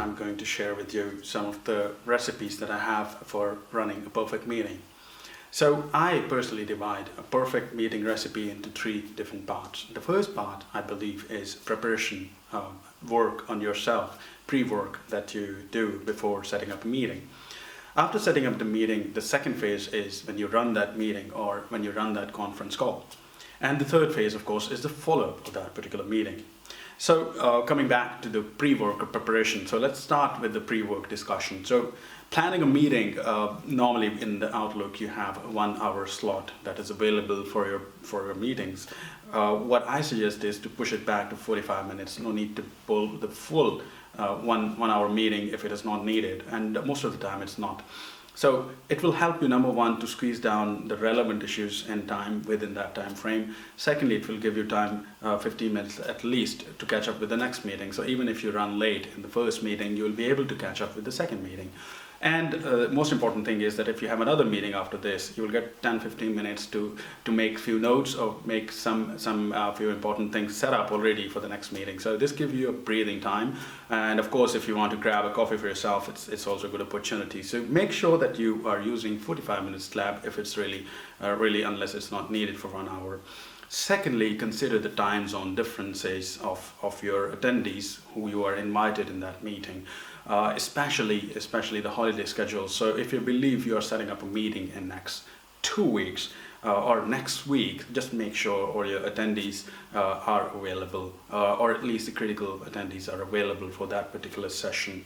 I'm going to share with you some of the recipes that I have for running a perfect meeting. So I personally divide a perfect meeting recipe into 3 different parts. The first part, I believe, is preparation, work on yourself, pre-work that you do before setting up a meeting. After setting up the meeting, the second phase is when you run that meeting or when you run that conference call. And the third phase, of course, is the follow-up of that particular meeting. So coming back to the pre-work or preparation, so let's start with the pre-work discussion. So planning a meeting, normally in the Outlook you have a 1-hour slot that is available for your meetings. What I suggest is to push it back to 45 minutes. No need to pull the full one hour meeting if it is not needed, and most of the time it's not. So it will help you, number one, to squeeze down the relevant issues in time within that time frame. Secondly, it will give you time, 15 minutes at least, to catch up with the next meeting. So even if you run late in the first meeting, you will be able to catch up with the second meeting. And the most important thing is that if you have another meeting after this, you will get 10-15 minutes to make few notes or make some few important things set up already for the next meeting. So this gives you a breathing time. And of course, if you want to grab a coffee for yourself, it's also a good opportunity. So make sure that you are using 45 minute slab if it's really, unless it's not needed for 1 hour. Secondly, consider the time zone differences of your attendees who you are invited in that meeting. Especially the holiday schedule. So if you believe you are setting up a meeting in next 2 weeks or next week, just make sure all your attendees are available, or at least the critical attendees are available for that particular session.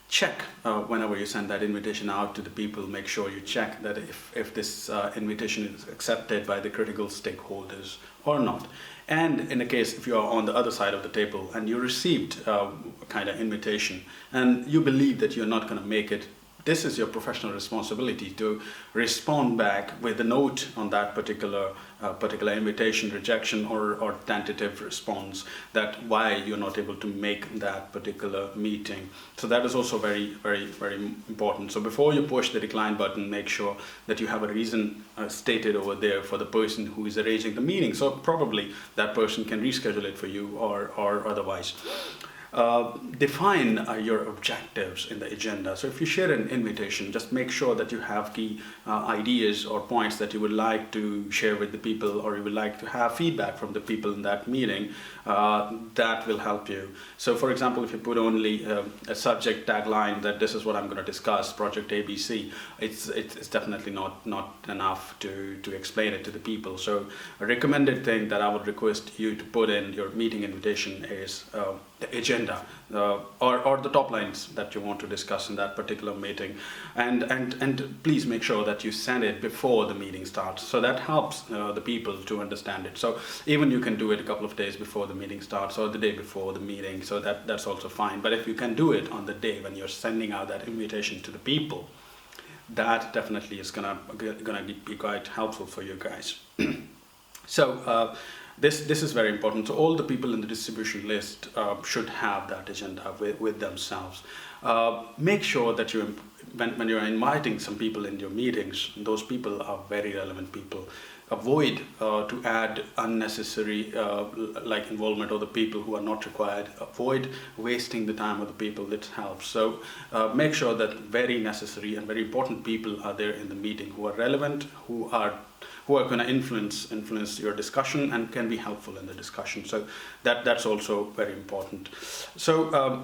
Check whenever you send that invitation out to the people, make sure you check that if this invitation is accepted by the critical stakeholders or not. And in the case if you are on the other side of the table and you received a kind of invitation and you believe that you're not going to make it, this is your professional responsibility to respond back with a note on that particular invitation, rejection or tentative response, that why you're not able to make that particular meeting. So that is also very, very, very important. So before you push the decline button, make sure that you have a reason stated over there for the person who is arranging the meeting. So probably that person can reschedule it for you or otherwise. Define your objectives in the agenda. So if you share an invitation, just make sure that you have key ideas or points that you would like to share with the people, or you would like to have feedback from the people in that meeting. That will help you. So for example, if you put only a subject tagline that this is what I'm going to discuss, Project ABC, it's definitely not enough to explain it to the people. So a recommended thing that I would request you to put in your meeting invitation is the agenda or the top lines that you want to discuss in that particular meeting, and please make sure that you send it before the meeting starts, so that helps the people to understand it. So even you can do it a couple of days before the meeting starts or the day before the meeting, so that's also fine. But if you can do it on the day when you're sending out that invitation to the people, that definitely is gonna be quite helpful for you guys. So this is very important. So all the people in the distribution list should have that agenda with themselves. Make sure that when you're inviting some people in your meetings, those people are very relevant people. Avoid to add unnecessary like involvement of the people who are not required. Avoid wasting the time of the people. That helps. So make sure that very necessary and very important people are there in the meeting, who are relevant, who are going to influence your discussion and can be helpful in the discussion. So that's also very important. So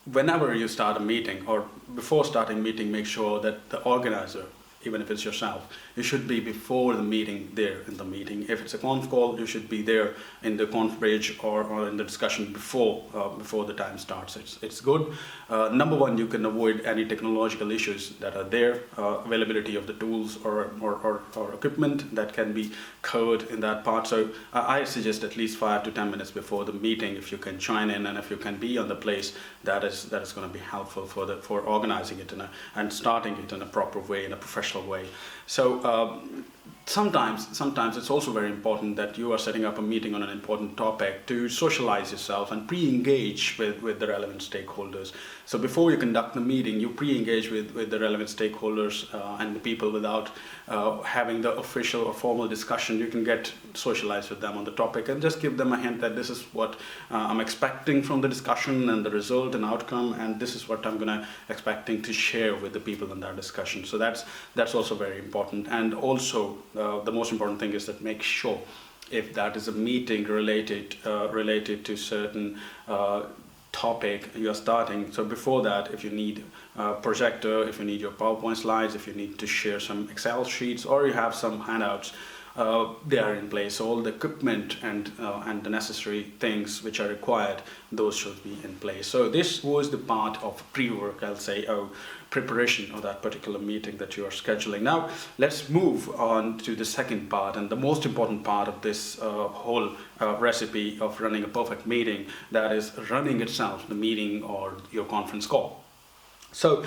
whenever you start a meeting or before starting a meeting, make sure that the organizer, even if it's yourself, you should be before the meeting there in the meeting. If it's a conf call, you should be there in the conf page or in the discussion before the time starts. It's good. Number one, you can avoid any technological issues that are there, availability of the tools or equipment that can be covered in that part. So I suggest at least 5 to 10 minutes before the meeting, if you can join in and if you can be on the place, that is going to be helpful for organizing it and starting it in a proper way, in a professional way. So Sometimes it's also very important that you are setting up a meeting on an important topic to socialize yourself and pre-engage with the relevant stakeholders. So before you conduct the meeting, you pre-engage with the relevant stakeholders and the people without having the official or formal discussion. You can get socialized with them on the topic and just give them a hint that this is what I'm expecting from the discussion and the result and outcome, and this is what I'm going to expecting to share with the people in that discussion. So that's also very important. And also the most important thing is that make sure if that is a meeting related to certain topic you are starting. So before that, if you need a projector, if you need your PowerPoint slides, if you need to share some Excel sheets, or you have some handouts, they are in place. So all the equipment and the necessary things which are required, those should be in place. So this was the part of pre-work, I'll say, preparation of that particular meeting that you are scheduling. Now let's move on to the second part and the most important part of this whole recipe of running a perfect meeting, that is running itself, the meeting or your conference call. So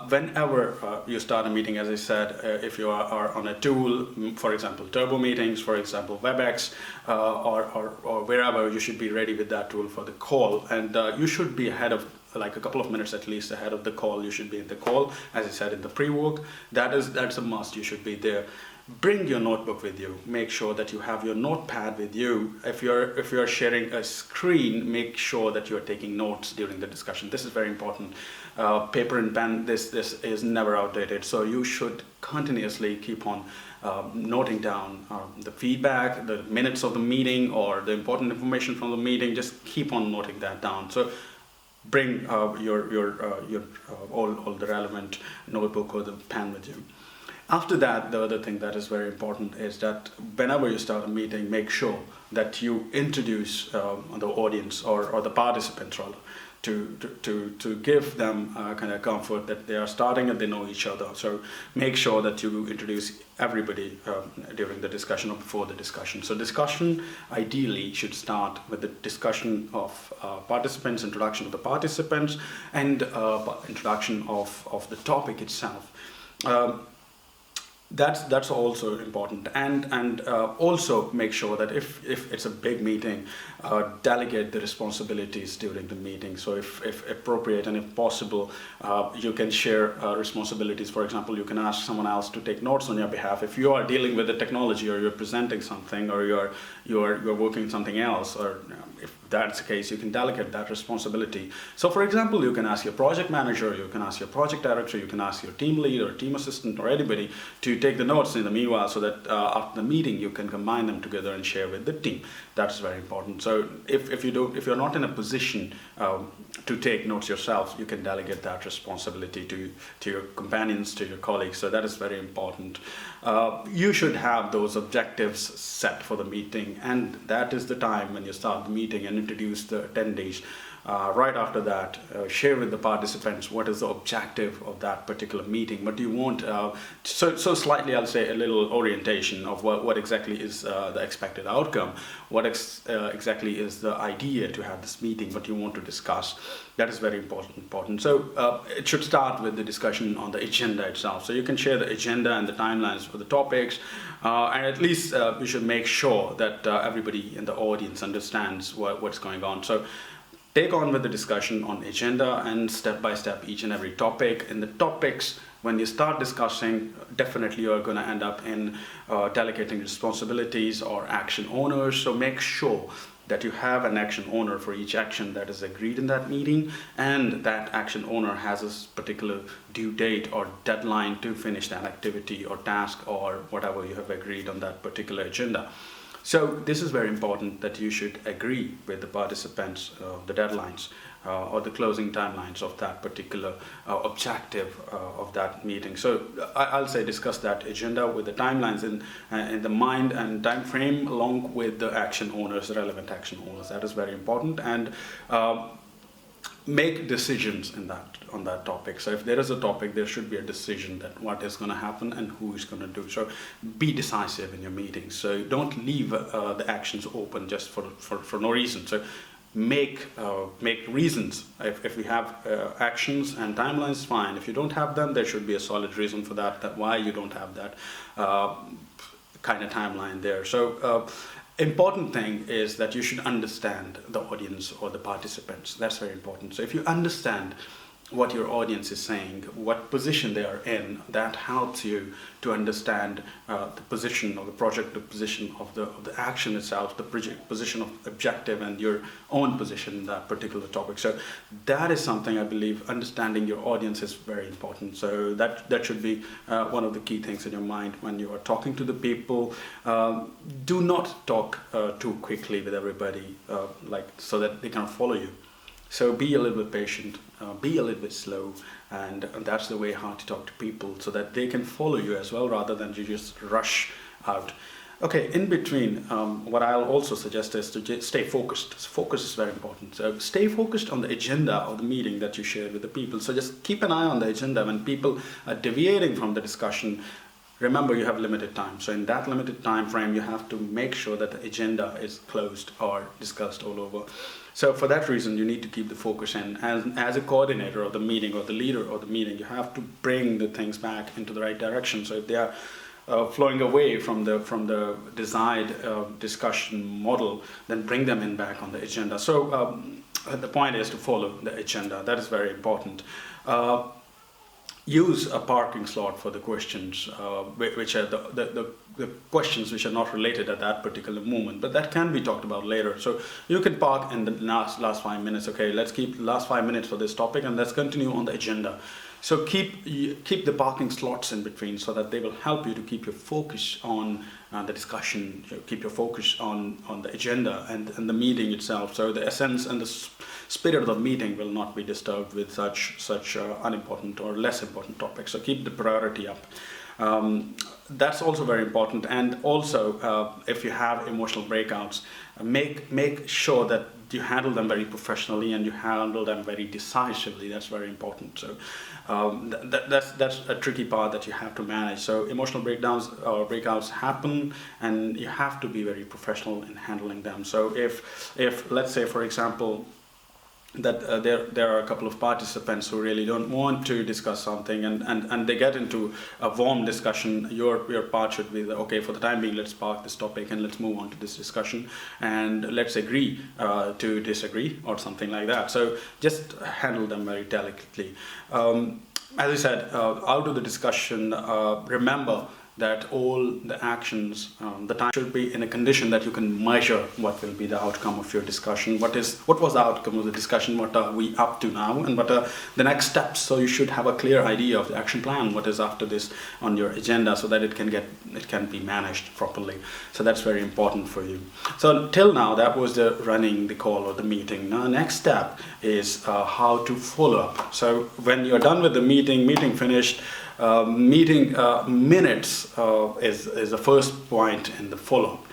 whenever you start a meeting, as I said, if you are on a tool, for example, Turbo Meetings, for example, WebEx, or wherever, you should be ready with that tool for the call. And you should be ahead of, like a couple of minutes at least ahead of the call. You should be in the call, as I said, in the pre-work. That's a must. You should be there. Bring your notebook with you. Make sure that you have your notepad with you. If you're sharing a screen, make sure that you're taking notes during the discussion. This is very important. Paper and pen, this is never outdated. So you should continuously keep on noting down the feedback, the minutes of the meeting, or the important information from the meeting. Just keep on noting that down. So bring your all the relevant notebook or the pen with you. After that, the other thing that is very important is that whenever you start a meeting, make sure that you introduce the audience or the participants rather, to give them kind of comfort that they are starting and they know each other. So make sure that you introduce everybody during the discussion or before the discussion. So discussion ideally should start with the discussion of participants, introduction of the participants, and introduction of the topic itself. That's also important, and also make sure that if it's a big meeting, delegate the responsibilities during the meeting. So if appropriate and if possible, you can share responsibilities. For example, you can ask someone else to take notes on your behalf. If you are dealing with the technology, or you're presenting something, or you're working on something else, or if that's the case, you can delegate that responsibility. So for example, you can ask your project manager, you can ask your project director, you can ask your team lead or team assistant or anybody to take the notes in the meanwhile, so that after the meeting you can combine them together and share with the team. That's very important. So if you're not in a position to take notes yourself, you can delegate that responsibility to your companions, to your colleagues. So that is very important. You should have those objectives set for the meeting, and that is the time when you start the meeting and introduce the attendees. Right after that, share with the participants what is the objective of that particular meeting. But you want, so slightly I'll say a little orientation of what exactly is the expected outcome, what exactly is the idea to have this meeting, what you want to discuss. That is very important. So it should start with the discussion on the agenda itself. So you can share the agenda and the timelines for the topics, and at least you should make sure that everybody in the audience understands what's going on. So take on with the discussion on agenda and step by step each and every topic. In the topics, when you start discussing, definitely you're going to end up in delegating responsibilities or action owners. So make sure that you have an action owner for each action that is agreed in that meeting, and that action owner has a particular due date or deadline to finish that activity or task or whatever you have agreed on that particular agenda. So this is very important, that you should agree with the participants the deadlines or the closing timelines of that particular objective of that meeting. So I'll say discuss that agenda with the timelines in the mind and time frame, along with the action owners, the relevant action owners. That is very important, and make decisions on that topic. So if there is a topic, there should be a decision that what is going to happen and who is going to do. So be decisive in your meetings. So don't leave the actions open just for no reason. So make reasons. If we have actions and timelines, fine. If you don't have them, there should be a solid reason for that why you don't have that. kind of timeline there. So important thing is that you should understand the audience or the participants. That's very important. So if you understand what your audience is saying, what position they are in, that helps you to understand the position of the project, the position of the action itself, the position of objective, and your own position in that particular topic. So that is something I believe understanding your audience is very important. So that should be one of the key things in your mind when you are talking to the people. Do not talk too quickly with everybody, so that they can follow you. So be a little bit patient, be a little bit slow, and that's the way how to talk to people so that they can follow you as well, rather than you just rush out. Okay, in between, what I'll also suggest is to stay focused. Focus is very important. So stay focused on the agenda of the meeting that you share with the people. So just keep an eye on the agenda. When people are deviating from the discussion, remember you have limited time. So in that limited time frame, you have to make sure that the agenda is closed or discussed all over. So for that reason, you need to keep the focus in. As a coordinator of the meeting or the leader of the meeting, you have to bring the things back into the right direction. So if they are flowing away from the desired discussion model, then bring them in back on the agenda. So the point is to follow the agenda. That is very important. Use a parking slot for the questions, which are the questions which are not related at that particular moment, but that can be talked about later. So you can park in the last 5 minutes. Okay, let's keep the last 5 minutes for this topic, and let's continue on the agenda. So keep the parking slots in between, so that they will help you to keep your focus on the discussion, keep your focus on the agenda and the meeting itself. So the essence and the spirit of the meeting will not be disturbed with such unimportant or less important topics. So keep the priority up. That's also very important. And also, if you have emotional breakouts, make sure that you handle them very professionally and you handle them very decisively. That's very important. So that's a tricky part that you have to manage. So emotional breakdowns or breakouts happen, and you have to be very professional in handling them. So if let's say, for example, that there are a couple of participants who really don't want to discuss something, and they get into a warm discussion, your part should be okay, for the time being, let's park this topic and let's move on to this discussion, and let's agree to disagree or something like that. So just handle them very delicately. As I said, out of the discussion, remember that all the actions, the time should be in a condition that you can measure what will be the outcome of your discussion. What was the outcome of the discussion? What are we up to now? And what are the next steps? So you should have a clear idea of the action plan. What is after this on your agenda, so that it can be managed properly. So that's very important for you. So till now, that was the running the call or the meeting. Now, next step is how to follow up. So when you're done with the meeting finished. Meeting minutes is the first point in the follow-up.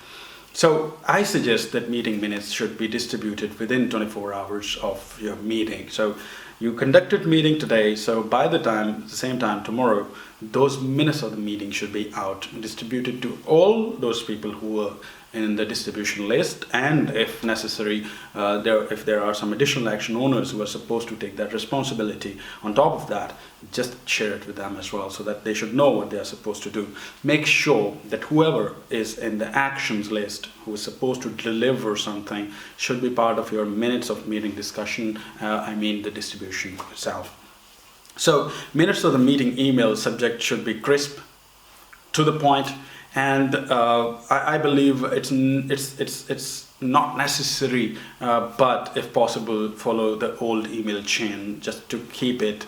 So I suggest that meeting minutes should be distributed within 24 hours of your meeting. So you conducted meeting today, so by the same time tomorrow, those minutes of the meeting should be out and distributed to all those people who were in the distribution list, and if necessary, if there are some additional action owners who are supposed to take that responsibility on top of that, just share it with them as well, so that they should know what they are supposed to do. Make sure that whoever is in the actions list who is supposed to deliver something should be part of your minutes of meeting discussion, the distribution itself. So minutes of the meeting email subject should be crisp, to the point, and I believe it's not necessary, but if possible, follow the old email chain just to keep it.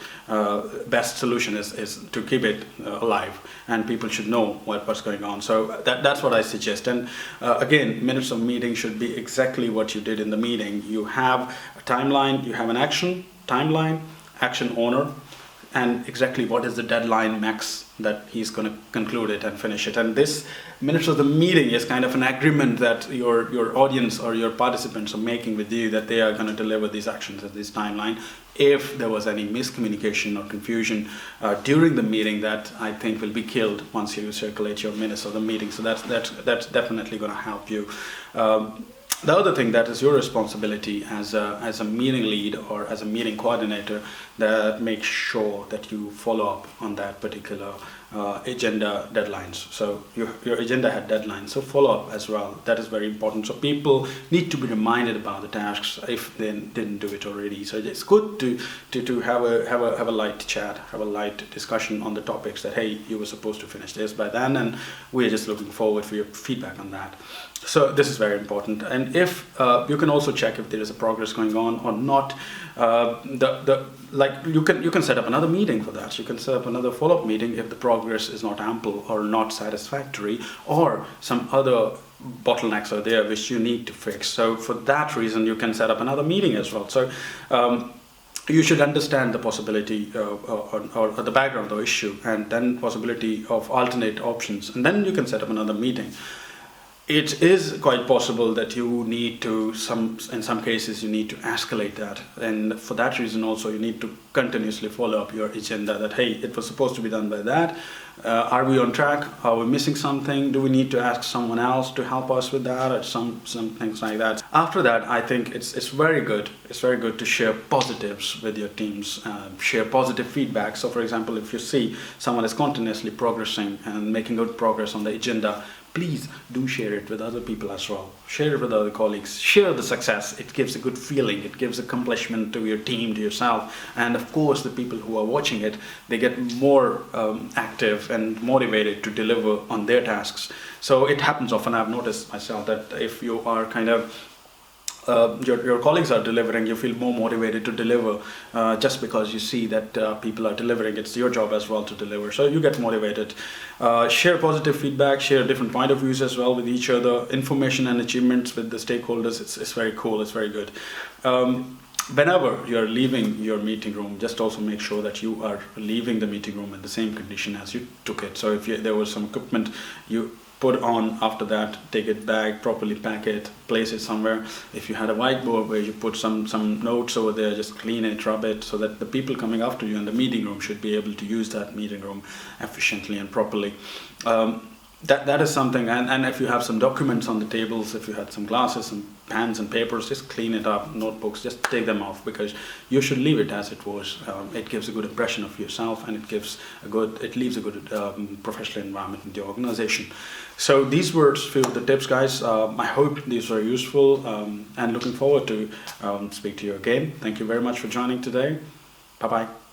Best solution is to keep it alive, and people should know what's going on. So that's what I suggest. And again, minutes of meeting should be exactly what you did in the meeting. You have a timeline, you have an action timeline, action owner, and exactly what is the deadline max that he's going to conclude it and finish it. And this minutes of the meeting is kind of an agreement that your audience or your participants are making with you, that they are going to deliver these actions at this timeline. If there was any miscommunication or confusion during the meeting, that I think will be killed once you circulate your minutes of the meeting. So that's definitely going to help you. The other thing that is your responsibility as a meeting lead or as a meeting coordinator, that make sure that you follow up on that particular agenda deadlines. So your agenda had deadlines, so follow up as well. That is very important. So people need to be reminded about the tasks if they didn't do it already. So it's good to have a light chat, have a light discussion on the topics that, hey, you were supposed to finish this by then, and we're just looking forward for your feedback on that. So this is very important. And if you can also check if there is a progress going on or not. Like you can set up another meeting for that. You can set up another follow-up meeting if the progress is not ample or not satisfactory, or some other bottlenecks are there which you need to fix. So for that reason, you can set up another meeting as well. So you should understand the possibility or the background of the issue, and then possibility of alternate options, and then you can set up another meeting. It is quite possible that you need to, in some cases, you need to escalate that. And for that reason also, you need to continuously follow up your agenda that, hey, it was supposed to be done by that. Are we on track? Are we missing something? Do we need to ask someone else to help us with that, or some things like that? After that, I think it's very good. It's very good to share positives with your teams, share positive feedback. So for example, if you see someone is continuously progressing and making good progress on the agenda, please do share it with other people as well. Share it with other colleagues. Share the success. It gives a good feeling. It gives accomplishment to your team, to yourself. And of course, the people who are watching it, they get more active and motivated to deliver on their tasks. So it happens often. I've noticed myself that if you are kind of your colleagues are delivering, you feel more motivated to deliver just because you see that people are delivering. It's your job as well to deliver, so you get motivated. Share positive feedback, share different point of views as well with each other, information and achievements with the stakeholders. It's very cool, it's very good. Whenever you're leaving your meeting room, just also make sure that you are leaving the meeting room in the same condition as you took it. So if there was some equipment you put on after that, take it back, properly pack it, place it somewhere. If you had a whiteboard where you put some notes over there, just clean it, rub it, so that the people coming after you in the meeting room should be able to use that meeting room efficiently and properly. That is something, and if you have some documents on the tables, if you had some glasses, some pens and papers, just clean it up, notebooks, just take them off, because you should leave it as it was. It gives a good impression of yourself, and it leaves a good professional environment in the organization. So these were a few of the tips, guys. I hope these were useful, and looking forward to speak to you again. Thank you very much for joining today. Bye-bye.